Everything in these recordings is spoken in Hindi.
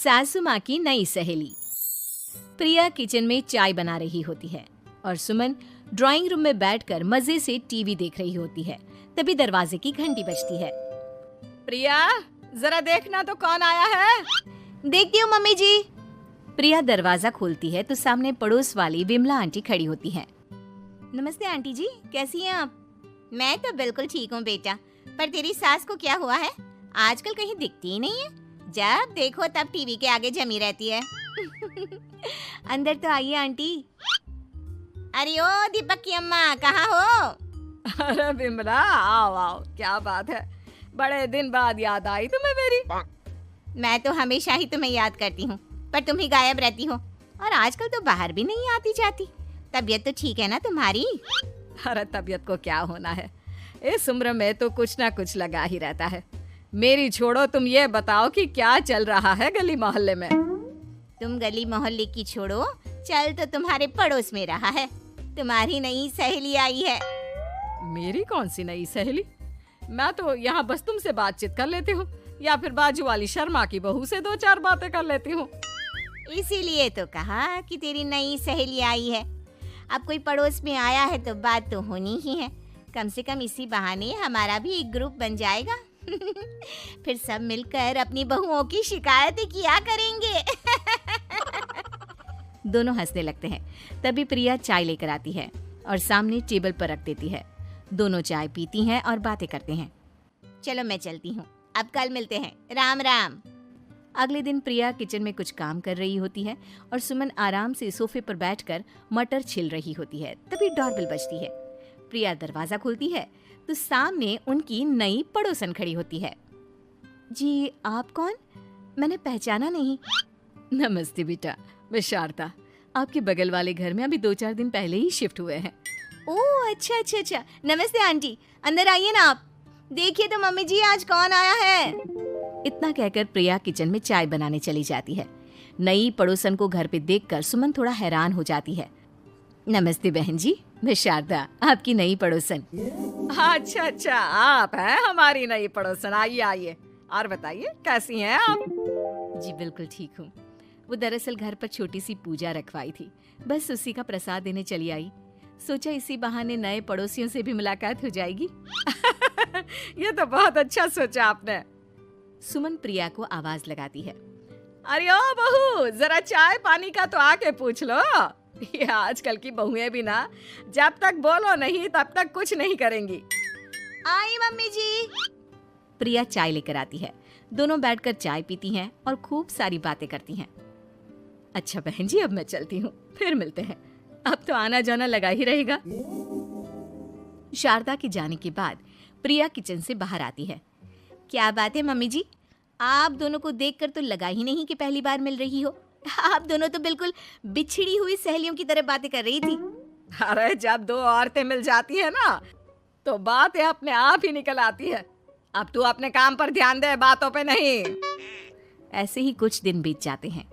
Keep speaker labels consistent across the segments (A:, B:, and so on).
A: सासू माँ की नई सहेली। प्रिया किचन में चाय बना रही होती है और सुमन ड्राइंग रूम में बैठकर मजे से टीवी देख रही होती है। तभी दरवाजे की घंटी बजती है।
B: प्रिया, जरा देखना तो कौन आया है।
A: देखती हूँ मम्मी जी। प्रिया दरवाजा खोलती है तो सामने पड़ोस वाली विमला आंटी खड़ी होती है। नमस्ते आंटी जी, कैसी हैं आप?
C: मैं तो बिल्कुल ठीक हूँ बेटा, पर तेरी सास को क्या हुआ है? आजकल कहीं दिखती ही नहीं है। जब देखो तब टीवी के आगे जमी रहती है।
A: अंदर तो आइए आंटी।
C: अरे ओ दीपक की अम्मा, कहाँ हो?
B: अरे विमला, आओ आओ, क्या बात है, बड़े दिन बाद याद आई तुम्हें मेरी।
C: मैं तो हमेशा ही तुम्हें याद करती हूँ, पर तुम ही गायब रहती हो और आजकल तो बाहर भी नहीं आती जाती। तबीयत तो ठीक है ना तुम्हारी?
B: अरे तबीयत को क्या होना है, इस उम्र में तो कुछ ना कुछ लगा ही रहता है। मेरी छोड़ो, तुम ये बताओ कि क्या चल रहा है गली मोहल्ले में।
C: तुम गली मोहल्ले की छोड़ो, चल तो तुम्हारे पड़ोस में रहा है। तुम्हारी नई सहेली आई है।
B: मेरी कौन सी नई सहेली? मैं तो यहाँ बस तुमसे बातचीत कर लेती हूँ या फिर बाजू वाली शर्मा की बहू से 2-4 बातें कर लेती हूँ।
C: इसीलिए तो कहा कि तेरी नई सहेली आई है। अब कोई पड़ोस में आया है तो बात तो होनी ही है। कम से कम इसी बहाने हमारा भी एक ग्रुप बन जाएगा। फिर सब मिलकर अपनी बहुओं की शिकायतें किया करेंगे।
A: दोनों हंसने लगते हैं। तभी प्रिया चाय लेकर आती है और सामने टेबल पर रख देती है। दोनों चाय पीती हैं और बातें करते हैं।
C: चलो मैं चलती हूँ, अब कल मिलते हैं। राम राम।
A: अगले दिन प्रिया किचन में कुछ काम कर रही होती है और सुमन आराम से सोफे पर बैठकर मटर छिल रही होती है। तभी डोरबेल बजती है। प्रिया दरवाजा खोलती है तो सामने उनकी नई पड़ोसन खड़ी होती है। जी, आप कौन? मैंने पहचाना नहीं।
B: नमस्ते बेटा, मैं शारदा, आपके बगल वाले घर में अभी 2-4 दिन पहले ही शिफ्ट हुए हैं।
A: ओह अच्छा अच्छा अच्छा, नमस्ते आंटी, अंदर आइए ना आप। देखिए तो मम्मी जी, आज कौन आया है। इतना कहकर प्रिया किचन में चाय बनाने चली जाती है। नई पड़ोसन को घर पे देखकर सुमन थोड़ा हैरान हो जाती है। नमस्ते बहन जी, मैं शारदा, आपकी नई पड़ोसन।
B: अच्छा अच्छा, आप हैं हमारी नई पड़ोसन। आइए आइए, और बताइए कैसी हैं आप?
A: जी बिल्कुल ठीक हूँ। वो दरअसल घर पर छोटी सी पूजा रखवाई थी, बस उसी का प्रसाद देने चली आई। सोचा इसी बहाने नए पड़ोसियों से भी मुलाकात हो जाएगी।
B: ये तो बहुत अच्छा सोचा आपने।
A: सुमन प्रिया को आवाज लगाती है।
B: अरे ओ बहू, जरा चाय पानी का तो आके पूछ लो। ये आजकल की बहुएं भी ना, जब तक बोलो नहीं तब तक कुछ नहीं करेंगी।
C: आई मम्मी जी।
A: प्रिया चाय लेकर आती है। दोनों बैठकर चाय पीती हैं और खूब सारी बातें करती हैं। अच्छा बहन जी, अब मैं चलती हूँ, फिर मिलते हैं। अब तो आना जाना लगा ही रहेगा। शारदा के जाने के बाद प्रिया किचन से बाहर आती है। क्या बात है मम्मी जी, आप दोनों को देखकर तो लगा ही नहीं कि पहली बार मिल रही हो। आप दोनों तो बिल्कुल बिछड़ी हुई सहेलियों की तरह बातें कर रही थी।
B: अरे जब 2 औरतें मिल जाती है ना, तो बातें अपने आप ही निकल आती है। अब तू अपने काम पर ध्यान दे, बातों पे नहीं।
A: ऐसे ही कुछ दिन बीत जाते हैं।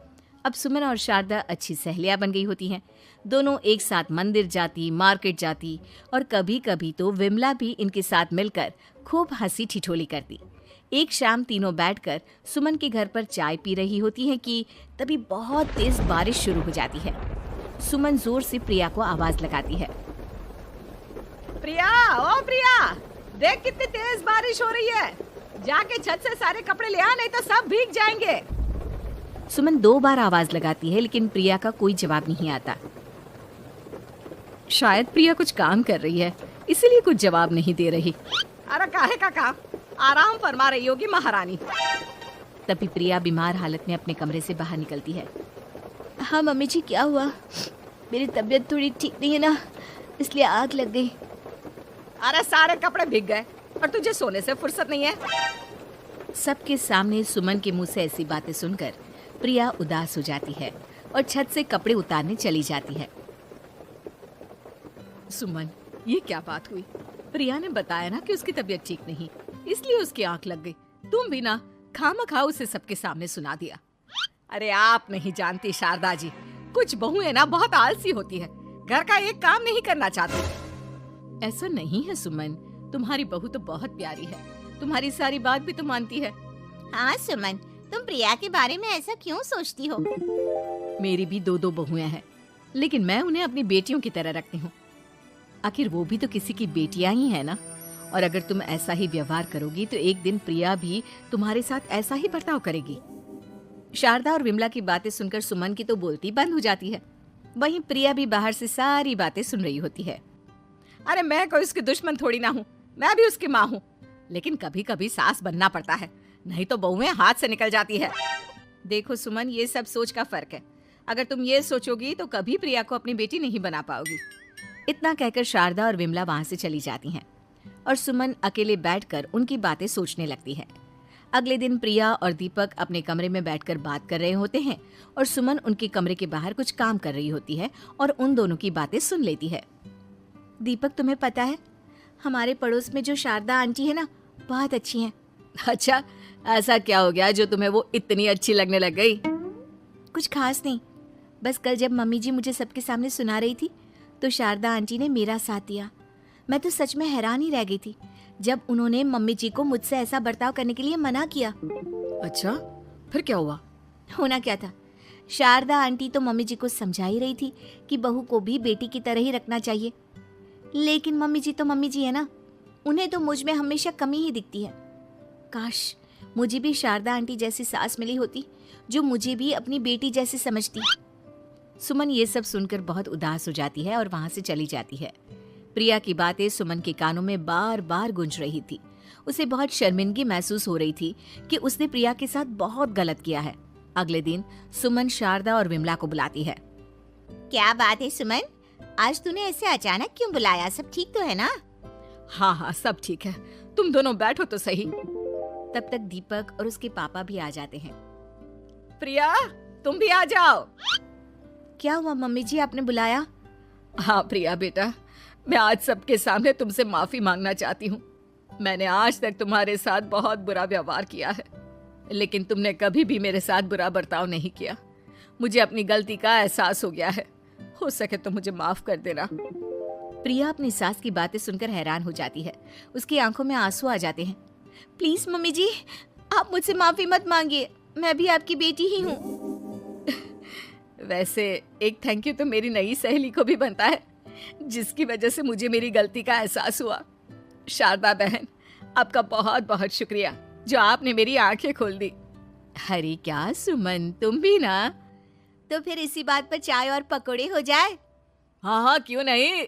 A: अब सुमन और शारदा अच्छी सहेलियां बन गई होती हैं। दोनों एक साथ मंदिर जाती, मार्केट जाती और कभी कभी तो विमला भी इनके साथ मिलकर खूब हंसी ठिठोली करती। एक शाम तीनों बैठकर सुमन के घर पर चाय पी रही होती हैं कि तभी बहुत तेज बारिश शुरू हो जाती है। सुमन जोर से प्रिया को आवाज लगाती है।
B: प्रिया, ओ प्रिया, देख कितनी तेज बारिश हो रही है। जाके छत से सारे कपड़े ले आ, नहीं तो सब भीग जाएंगे।
A: सुमन 2 बार आवाज लगाती है लेकिन प्रिया का कोई जवाब नहीं आता। शायद प्रिया कुछ काम कर रही है, इसीलिए कुछ जवाब नहीं दे रही।
B: अरे काहे का काम, आराम फरमा रही होगी महारानी।
A: तभी प्रिया बीमार हालत में अपने कमरे से बाहर निकलती है। हाँ मम्मी जी, क्या हुआ? मेरी तबीयत थोड़ी ठीक नहीं है ना, इसलिए आग लग गई।
B: अरे सारे कपड़े भीग गए और तुझे सोने से फुर्सत नहीं है।
A: सबके सामने सुमन के मुंह से ऐसी बातें सुनकर प्रिया उदास हो जाती है और छत से कपड़े उतारने चली जाती है।
B: सुमन, ये क्या बात हुई? प्रिया ने बताया ना कि उसकी तबीयत ठीक नहीं, इसलिए उसकी आंख लग गई। तुम भी ना खामखा उसे सबके सामने सुना दिया। अरे आप नहीं जानती शारदा जी, कुछ बहुएं ना बहुत आलसी होती है, घर का एक काम नहीं करना चाहती।
A: ऐसा नहीं है सुमन, तुम्हारी बहू तो बहुत प्यारी है, तुम्हारी सारी बात भी तो मानती है।
C: हाँ सुमन, तुम प्रिया के बारे में ऐसा क्यों सोचती हो?
B: मेरी भी दो दो बहुएं हैं, लेकिन मैं उन्हें अपनी बेटियों की तरह रखती हूँ। आखिर वो भी तो किसी की बेटियां ही है ना। और अगर तुम ऐसा ही व्यवहार करोगी तो एक दिन प्रिया भी तुम्हारे साथ ऐसा ही बर्ताव करेगी। शारदा और विमला की बातें सुनकर सुमन की तो बोलती बंद हो जाती है। वहीं प्रिया भी बाहर से सारी बातें सुन रही होती है। अरे मैं कोई उसकी दुश्मन थोड़ी ना हूँ, मैं भी उसकी माँ हूँ, लेकिन कभी कभी सास बनना पड़ता है, नहीं तो बहुएं हाथ से निकल जाती है। देखो सुमन, ये सब सोच का फर्क है। अगर तुम ये सोचोगी तो कभी प्रिया को अपनी बेटी नहीं बना पाओगी। इतना कहकर शारदा और विमला वहां से चली जाती हैं और सुमन अकेले बैठकर उनकी बातें सोचने लगती है। अगले दिन प्रिया और दीपक अपने कमरे में बैठकर बात कर रहे होते हैं और सुमन उनके कमरे के बाहर कुछ काम कर रही होती है और उन दोनों की बातें सुन लेती है। दीपक, तुम्हें पता है हमारे पड़ोस में जो शारदा आंटी है ना, बहुत अच्छी हैं। अच्छा, ऐसा क्या हो गया जो तुम्हें वो इतनी अच्छी लगने लग गई? कुछ खास नहीं, बस कल जब मम्मी जी मुझे सबके सामने सुना रही थी तो शारदा आंटी ने मेरा साथ दिया। मैं तो सच में हैरान ही रह गई थी जब उन्होंने मम्मी जी को मुझसे ऐसा बर्ताव करने के लिए मना किया। अच्छा, फिर क्या हुआ? होना क्या था, शारदा आंटी तो मम्मी जी को समझा ही रही थी कि बहू को भी बेटी की तरह ही रखना चाहिए, लेकिन मम्मी जी तो मम्मी जी है ना, उन्हें तो मुझ में हमेशा कमी ही दिखती है। काश मुझे भी शारदा आंटी जैसी सास मिली होती जो मुझे भी अपनी बेटी जैसी समझती। सुमन ये सब सुनकर बहुत उदास हो जाती है और वहां से चली जाती है। प्रिया की बातें सुमन के कानों में बार बार गूंज रही थी। उसे बहुत शर्मिंदगी महसूस हो रही थी कि उसने प्रिया के साथ बहुत गलत किया है। अगले दिन सुमन शारदा और विमला को बुलाती है।
C: क्या बात है सुमन, आज तूने ऐसे अचानक क्यों बुलाया? सब ठीक तो है ना?
B: हाँ हाँ, सब ठीक है, तुम दोनों बैठो तो सही। तब तक दीपक और उसके पापा भी आ जाते हैं। प्रिया, तुम भी आ जाओ।
C: क्या हुआ मम्मी जी, आपने बुलाया?
B: हाँ प्रिया बेटा, मैं आज सबके सामने तुमसे माफी मांगना चाहती हूँ। मैंने आज तक तुम्हारे साथ बहुत बुरा व्यवहार किया है, लेकिन तुमने कभी भी मेरे साथ बुरा बर्ताव नहीं किया। मुझे अपनी गलती का एहसास हो गया है, हो सके तो मुझे माफ कर देना।
A: प्रिया अपनी सास की बातें सुनकर हैरान हो जाती है। उसकी आंखों में आंसू आ जाते हैं।
C: प्लीज मम्मी जी, आप मुझसे माफी मत मांगिए, मैं भी आपकी बेटी ही हूँ।
B: वैसे एक थैंक यू तो मेरी नई सहेली को भी बनता है, जिसकी वजह से मुझे मेरी गलती का एहसास हुआ। शारदा बहन, आपका बहुत बहुत शुक्रिया जो आपने मेरी आंखें खोल दी।
A: अरे क्या सुमन, तुम भी ना।
C: तो फिर इसी बात पर चाय और पकोड़े हो जाए।
B: हाँ हाँ, क्यों नहीं।